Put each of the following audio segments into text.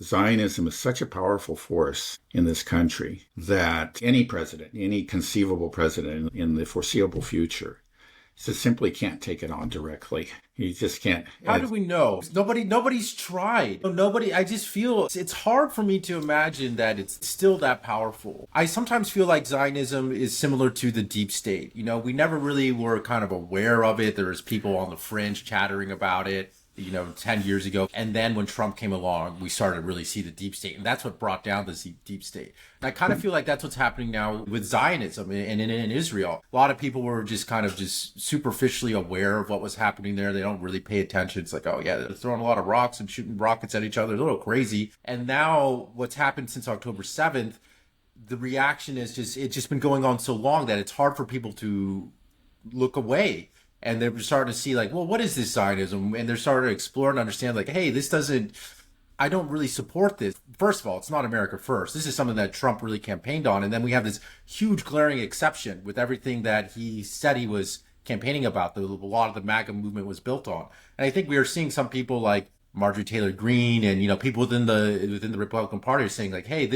Zionism is such a powerful force in this country that any president, any conceivable president in the foreseeable future, just simply can't take it on directly. He just can't. How do we know? Nobody's tried. Nobody, I just feel it's hard for me to imagine that it's still that powerful. I sometimes feel like Zionism is similar to the deep state. We never really were kind of aware of it. There was people on the fringe chattering about it, 10 years ago. And then when Trump came along, we started to really see the deep state. And that's what brought down the deep state. And I kind of feel like that's what's happening now with Zionism and in Israel. A lot of people were just kind of just superficially aware of what was happening there. They don't really pay attention. It's like, oh yeah, they're throwing a lot of rocks and shooting rockets at each other. They're a little crazy. And now what's happened since October 7th, the reaction is it's just been going on so long that it's hard for people to look away. And they're starting to see like, well, what is this Zionism? And they're starting to explore and understand like, hey, I don't really support this. First of all, it's not America first. This is something that Trump really campaigned on. And then we have this huge glaring exception with everything that he said he was campaigning about. A lot of the MAGA movement was built on. And I think we are seeing some people like Marjorie Taylor Greene and, people within the Republican Party are saying like, hey,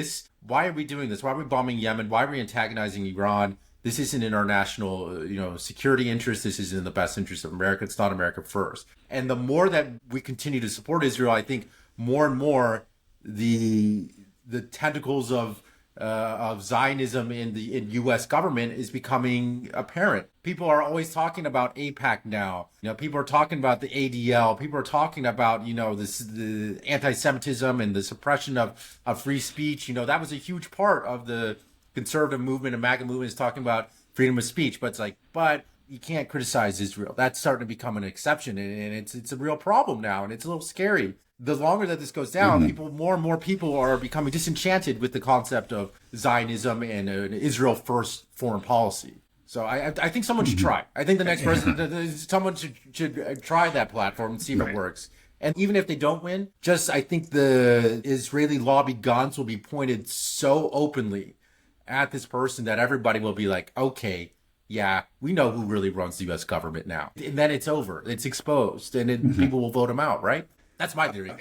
why are we doing this? Why are we bombing Yemen? Why are we antagonizing Iran? This isn't in our national, security interest. This is in the best interest of America. It's not America first. And the more that we continue to support Israel, I think more and more the tentacles of Zionism in U.S. government is becoming apparent. People are always talking about AIPAC now. People are talking about the ADL. People are talking about the anti-Semitism and the suppression of free speech. That was a huge part of the conservative movement and MAGA movement is talking about freedom of speech, but it's like, but you can't criticize Israel. That's starting to become an exception, and it's a real problem now, and it's a little scary. The longer that this goes down, more and more people are becoming disenchanted with the concept of Zionism and an Israel first foreign policy. So I think someone should try. I think the next president, someone should try that platform and see if it works. And even if they don't win, I think the Israeli lobby guns will be pointed so openly at this person that everybody will be like, okay, yeah, we know who really runs the U.S. government now. And then it's over. It's exposed, and people will vote him out, right? That's my theory.